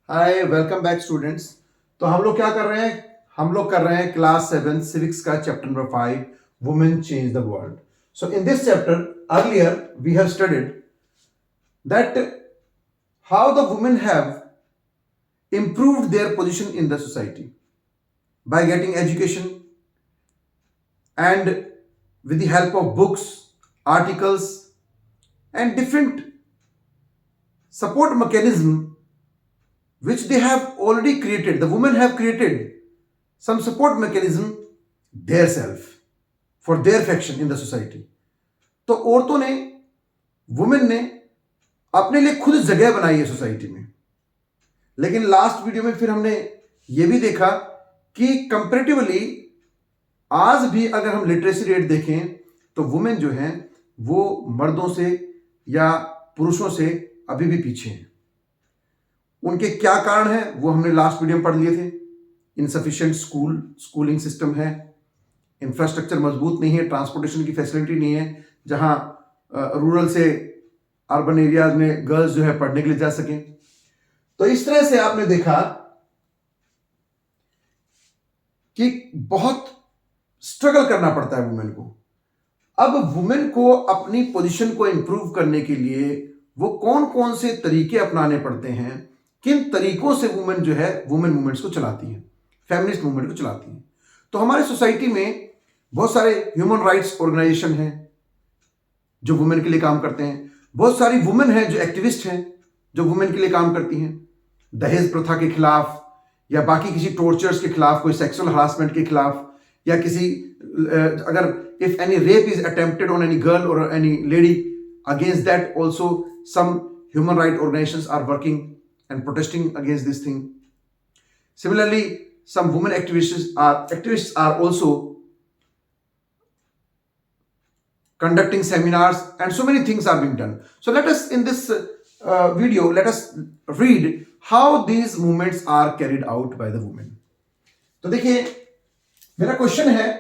Hi welcome back students. तो हम लोग क्या कर रहे हैं? हम लोग कर रहे हैं क्लास 7 सिविक्स का chapter number 5 women change the world. So in this chapter earlier we have studied that how the women have improved their position in the society by getting education and with the help of books, articles and different support mechanism which they have already created. The women have created some support mechanism their self for their faction in the society. तो औरतों ने, women ने अपने लिए खुद जगह बनाई है सोसाइटी में। लेकिन लास्ट वीडियो में फिर हमने ये भी देखा कि कंपैरेटिवली आज भी अगर हम लिटरेसी रेट देखें तो वुमेन जो हैं वो मर्दों से या पुरुषों से अभी भी पीछे हैं। उनके क्या कारण है वो हमने लास्ट वीडियो में पढ़ लिए थे। इनसफिशिएंट स्कूलिंग सिस्टम है, इंफ्रास्ट्रक्चर मजबूत नहीं है, ट्रांसपोर्टेशन की फैसिलिटी नहीं है जहां रूरल से अर्बन एरियाज में गर्ल्स जो है पढ़ने के लिए जा सकें। तो इस तरह से आपने देखा कि बहुत स्ट्रगल करना पड़ता है वुमेन को। अब वुमेन को अपनी पोजीशन को इंप्रूव करने के लिए वो कौन कौन से तरीके अपनाने पड़ते हैं, किन तरीकों से वुमेन जो है वुमेन मूवमेंट्स को चलाती है, फेमिनिस्ट मूवमेंट को चलाती है। तो हमारे सोसाइटी में बहुत सारे ह्यूमन राइट्स ऑर्गेनाइजेशन हैं जो वुमेन के लिए काम करते हैं। बहुत सारी वुमेन हैं जो एक्टिविस्ट हैं जो वुमेन के लिए काम करती हैं, दहेज प्रथा के खिलाफ या बाकी किसी टॉर्चर्स के खिलाफ, कोई सेक्सुअल हरासमेंट के खिलाफ, या किसी अगर if any rape is attempted on any girl और any lady, against that also some human right organisations are working and protesting against this thing. Similarly, some women activists are also conducting seminars and so many things are being done. So let us in this video, let us read how these movements are carried out by the women. तो देखिए मेरा question है,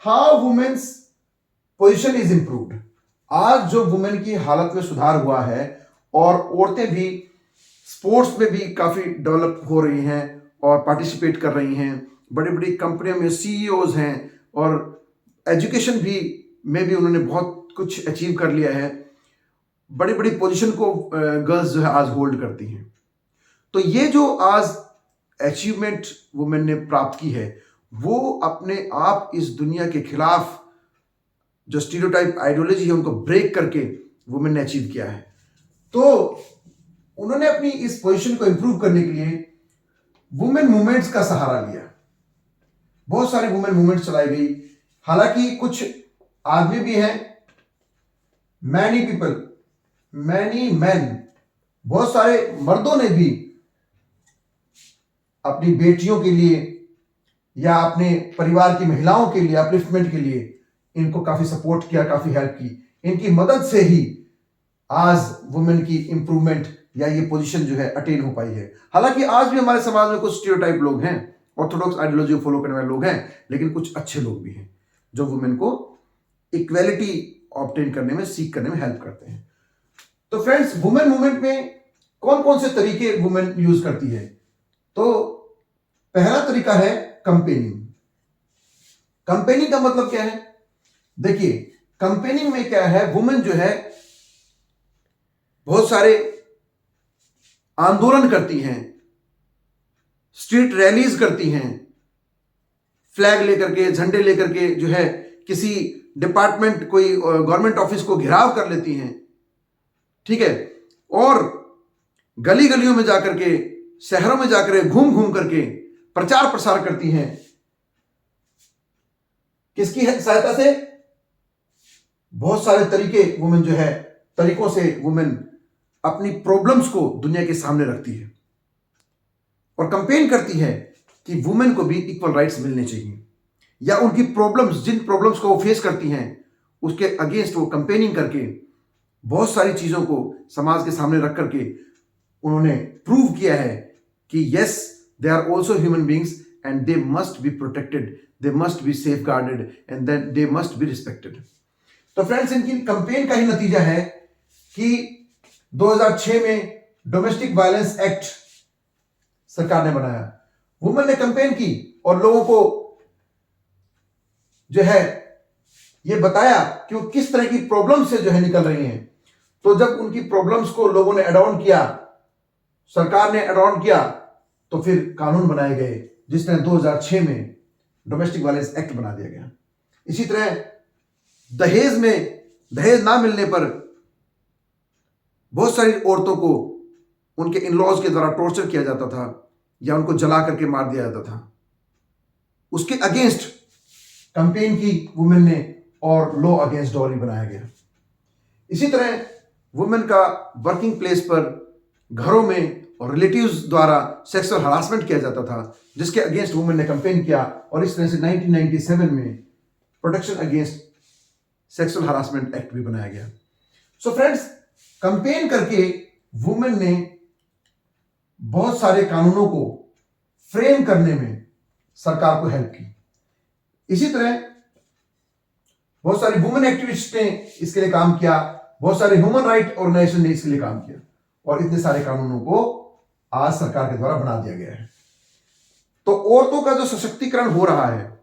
how women's position is improved. आज जो women की हालत में सुधार हुआ है और औरतें भी स्पोर्ट्स में भी काफ़ी डेवलप हो रही हैं और पार्टिसिपेट कर रही हैं, बड़ी बड़ी कंपनियों में सीईओज हैं और एजुकेशन भी में भी उन्होंने बहुत कुछ अचीव कर लिया है। बड़ी बड़ी पोजीशन को गर्ल्स जो है आज होल्ड करती हैं। तो ये जो आज अचीवमेंट वुमेन ने प्राप्त की है वो अपने आप इस दुनिया के खिलाफ जो स्टीरियोटाइप आइडियोलॉजी है उनको ब्रेक करके वुमेन ने अचीव किया है। तो उन्होंने अपनी इस पोजीशन को इंप्रूव करने के लिए वुमेन मूवमेंट्स का सहारा लिया। बहुत सारी वुमेन मूवमेंट्स चलाई गई। हालांकि कुछ आदमी भी हैं, मैनी पीपल, मैनी मैन, बहुत सारे मर्दों ने भी अपनी बेटियों के लिए या अपने परिवार की महिलाओं के लिए अपलिफ्टमेंट के लिए इनको काफी सपोर्ट किया, काफी हेल्प की। इनकी मदद से ही आज वुमेन की इंप्रूवमेंट या ये पोजीशन जो है अटेन हो पाई है। हालांकि आज भी हमारे समाज में कुछ स्टीरियोटाइप लोग हैं, ऑर्थोडॉक्स आइडियोलॉजी फॉलो करने वाले लोग हैं, लेकिन कुछ अच्छे लोग भी हैं जो वुमेन को इक्वेलिटी ऑब्टेन करने में, सीख करने में हेल्प करते हैं। तो फ्रेंड्स, वुमेन मूवमेंट में कौन कौन से तरीके वुमेन यूज करती है? तो पहला तरीका है कंपेनिंग। कंपेनिंग का मतलब क्या है? देखिए, कंपेनिंग में क्या है, वुमेन जो है बहुत सारे आंदोलन करती हैं, स्ट्रीट रैलीज करती हैं, फ्लैग लेकर के, झंडे लेकर के जो है किसी डिपार्टमेंट, कोई गवर्नमेंट ऑफिस को घेराव कर लेती हैं, ठीक है, और गली गलियों में जाकर के, शहरों में जाकर घूम घूम करके प्रचार प्रसार करती हैं। किसकी सहायता से? बहुत सारे तरीके वुमेन जो है, तरीकों से वुमेन अपनी प्रॉब्लम्स को दुनिया के सामने रखती है और कंपेन करती है कि वुमेन को भी इक्वल राइट्स मिलने चाहिए, या उनकी प्रॉब्लम्स, जिन प्रॉब्लम्स को वो फेस करती हैं उसके अगेंस्ट वो कंपेनिंग करके बहुत सारी चीजों को समाज के सामने रख करके उन्होंने प्रूव किया है कि yes, they are also human beings and they must be protected, they must be safeguarded and then they must be respected. तो फ्रेंड्स, इनकी कंपेन का ही नतीजा है कि 2006 में डोमेस्टिक वायलेंस एक्ट सरकार ने बनाया। वुमेन ने कैंपेन की और लोगों को जो है ये बताया कि वो किस तरह की प्रॉब्लम से जो है निकल रही हैं। तो जब उनकी प्रॉब्लम्स को लोगों ने एडॉन किया, सरकार ने एडॉन किया, तो फिर कानून बनाए गए जिसमें 2006 में डोमेस्टिक वायलेंस एक्ट बना दिया गया। इसी तरह दहेज ना मिलने पर बहुत सारी औरतों को उनके इन लॉज के द्वारा टॉर्चर किया जाता था या उनको जला करके मार दिया जाता था। उसके अगेंस्ट कैंपेन की वुमेन ने और लॉ अगेंस्ट डॉरी बनाया गया। इसी तरह वुमेन का वर्किंग प्लेस पर, घरों में और रिलेटिव्स द्वारा सेक्सुअल हरासमेंट किया जाता था, जिसके अगेंस्ट वुमेन ने कैंपेन किया और इस तरह से 1997 में protection against sexual harassment act भी बनाया गया। सो फ्रेंड्स, कैंपेन करके वुमेन ने बहुत सारे कानूनों को फ्रेम करने में सरकार को हेल्प की। इसी तरह बहुत सारी वुमेन एक्टिविस्ट ने इसके लिए काम किया, बहुत सारे ह्यूमन राइट ऑर्गेनाइजेशन ने इसके लिए काम किया और इतने सारे कानूनों को आज सरकार के द्वारा बना दिया गया है। तो औरतों का जो सशक्तिकरण हो रहा है,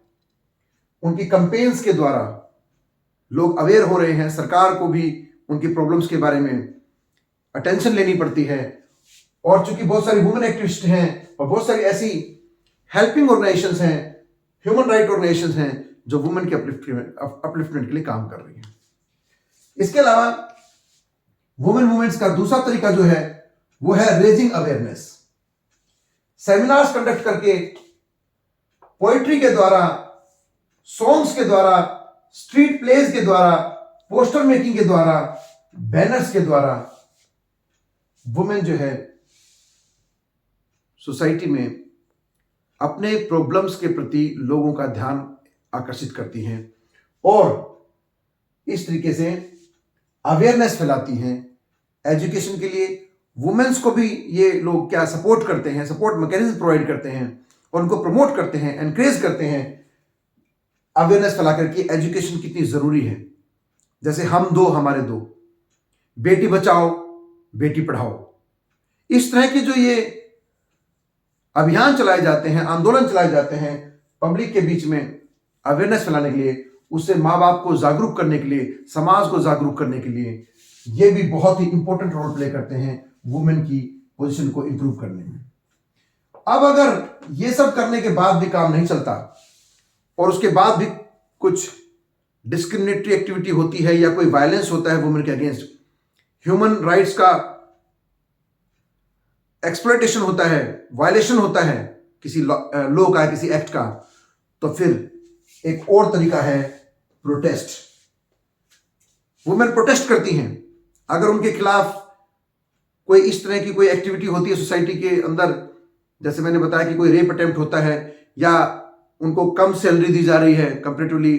उनकी कैंपेन्स के द्वारा लोग अवेयर हो रहे हैं। सरकार को भी उनकी प्रॉब्लम्स के बारे में अटेंशन लेनी पड़ती है और चूंकि बहुत सारी वुमेन एक्टिविस्ट हैं और बहुत सारी ऐसी हेल्पिंग ऑर्गेनाइजेशंस हैं, ह्यूमन राइट ऑर्गेनाइजेशंस हैं जो वुमेन के अपलिफ्टमेंट के लिए काम कर रही हैं। इसके अलावा वुमेन मूवमेंट्स का दूसरा तरीका जो है वो है रेजिंग अवेयरनेस। सेमिनार्स कंडक्ट करके, पोएट्री के द्वारा, सॉन्ग्स के द्वारा, स्ट्रीट प्लेज के द्वारा, पोस्टर मेकिंग के द्वारा, बैनर्स के द्वारा वुमेन जो है सोसाइटी में अपने प्रॉब्लम्स के प्रति लोगों का ध्यान आकर्षित करती हैं और इस तरीके से अवेयरनेस फैलाती हैं। एजुकेशन के लिए वुमेन्स को भी ये लोग क्या सपोर्ट करते हैं, सपोर्ट मैकेनिज्म प्रोवाइड करते हैं और उनको प्रमोट करते हैं, एनकरेज करते हैं अवेयरनेस फैलाकर कि एजुकेशन कितनी ज़रूरी है। जैसे हम दो हमारे दो, बेटी बचाओ बेटी पढ़ाओ, इस तरह के जो ये अभियान चलाए जाते हैं, आंदोलन चलाए जाते हैं पब्लिक के बीच में अवेयरनेस फैलाने के लिए, उससे माँ बाप को जागरूक करने के लिए, समाज को जागरूक करने के लिए, ये भी बहुत ही इंपॉर्टेंट रोल प्ले करते हैं वुमेन की पोजीशन को इंप्रूव करने में। अब अगर ये सब करने के बाद भी काम नहीं चलता और उसके बाद भी कुछ डिस्क्रिमिनेटरी एक्टिविटी होती है या कोई वायलेंस होता है वुमेन के अगेंस्ट, ह्यूमन राइट्स का एक्सप्लॉयटेशन होता है, वायलेशन होता है किसी लॉ का, किसी एक्ट का, तो फिर एक और तरीका है प्रोटेस्ट। वुमेन प्रोटेस्ट करती हैं अगर उनके खिलाफ कोई इस तरह की कोई एक्टिविटी होती है सोसाइटी के अंदर, जैसे मैंने बताया कि कोई रेप अटेम्प्ट होता है या उनको कम सैलरी दी जा रही है कंपैरेटिवली,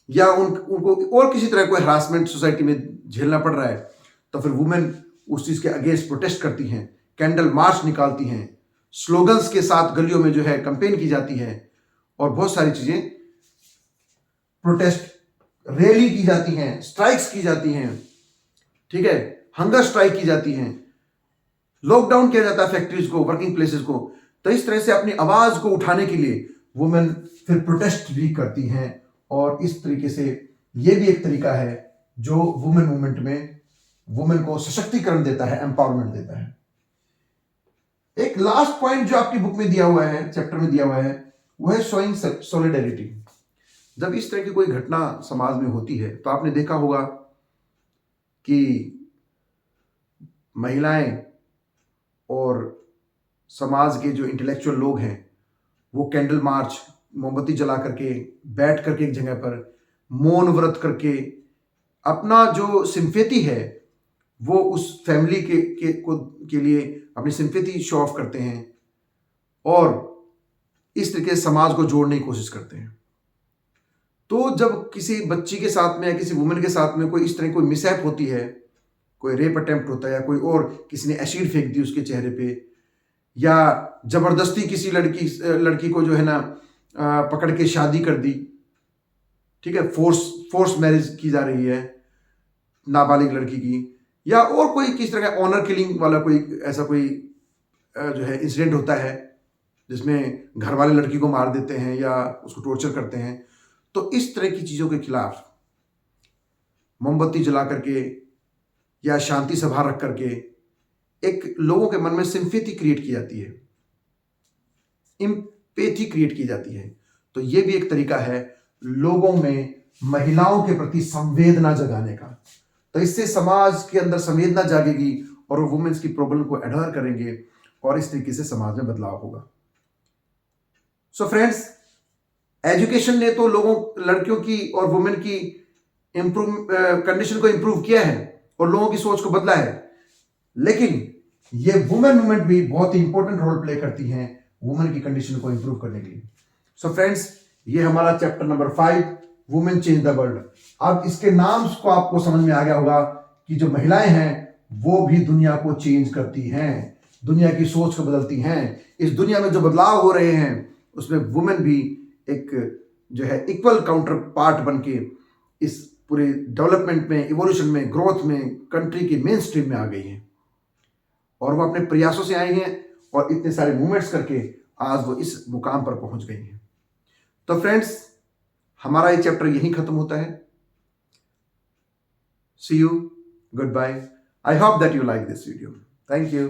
या उनको और किसी तरह कोई हरासमेंट सोसाइटी में झेलना पड़ रहा है, तो फिर वुमेन उस चीज़ के अगेंस्ट प्रोटेस्ट करती हैं, कैंडल मार्च निकालती हैं, स्लोगन्स के साथ गलियों में जो है कैंपेन की जाती है और बहुत सारी चीज़ें प्रोटेस्ट, रैली की जाती हैं, स्ट्राइक्स की जाती हैं, ठीक है, हंगर स्ट्राइक की जाती हैं, लॉकडाउन किया जाता है फैक्ट्रीज को, वर्किंग प्लेसेस को। तो इस तरह से अपनी आवाज़ को उठाने के लिए वुमेन फिर प्रोटेस्ट भी करती हैं और इस तरीके से ये भी एक तरीका है जो वुमेन मूवमेंट में वुमेन को सशक्तिकरण देता है, एम्पावरमेंट देता है। एक लास्ट पॉइंट जो आपकी बुक में दिया हुआ है, चैप्टर में दिया हुआ है, वो है शोइंग सॉलिडेरिटी। जब इस तरह की कोई घटना समाज में होती है तो आपने देखा होगा कि महिलाएं और समाज के जो इंटेलेक्चुअल लोग हैं वो कैंडल मार्च, मोमबत्ती जला करके, बैठ करके एक जगह पर मौन व्रत करके अपना जो सिंपैथी है वो उस फैमिली के लिए अपनी सिंपैथी शो ऑफ करते हैं और इस तरीके से समाज को जोड़ने की कोशिश करते हैं। तो जब किसी बच्ची के साथ में या किसी वुमेन के साथ में कोई इस तरह कोई मिसहैप होती है, कोई रेप अटेम्प्ट होता है या कोई और किसी ने एसिड फेंक दी उसके चेहरे पे, या जबरदस्ती किसी लड़की को जो है ना पकड़ के शादी कर दी, ठीक है, फोर्स मैरिज की जा रही है नाबालिग लड़की की, या और कोई किसी तरह का ऑनर किलिंग वाला कोई ऐसा कोई जो है इंसिडेंट होता है, जिसमें घर वाले लड़की को मार देते हैं या उसको टॉर्चर करते हैं। तो इस तरह की चीज़ों के खिलाफ मोमबत्ती जला करके या शांति सभा रख करके एक लोगों के मन में सिंपैथी क्रिएट की जाती है, एम्पैथी क्रिएट की जाती है। तो ये भी एक तरीका है लोगों में महिलाओं के प्रति संवेदना जगाने का। तो इससे समाज के अंदर संवेदना जागेगी और वो वुमेन्स की प्रॉब्लम को एडर करेंगे और इस तरीके से समाज में बदलाव होगा। सो फ्रेंड्स, एजुकेशन ने तो लोगों लड़कियों की और वुमेन की कंडीशन को इंप्रूव किया है और लोगों की सोच को बदला है, लेकिन ये वुमेन मूवमेंट भी बहुत ही इंपॉर्टेंट रोल प्ले करती हैं वुमेन की कंडीशन को इंप्रूव करने के लिए। सो फ्रेंड्स, ये हमारा chapter number 5 women change the world. अब इसके नाम को आपको समझ में आ गया होगा कि जो महिलाएं हैं वो भी दुनिया को चेंज करती हैं, दुनिया की सोच को बदलती हैं। इस दुनिया में जो बदलाव हो रहे हैं उसमें वुमेन भी एक जो है इक्वल काउंटर पार्ट बन के इस पूरे डेवलपमेंट में, इवोल्यूशन में, ग्रोथ में कंट्री की मेन स्ट्रीम में आ गई हैं और वो अपने प्रयासों से आई हैं और इतने सारे मूवमेंट्स करके आज वो इस मुकाम पर पहुंच गई हैं। तो फ्रेंड्स, हमारा ये चैप्टर यहीं खत्म होता है। See you, goodbye. I hope that you like this video. Thank you.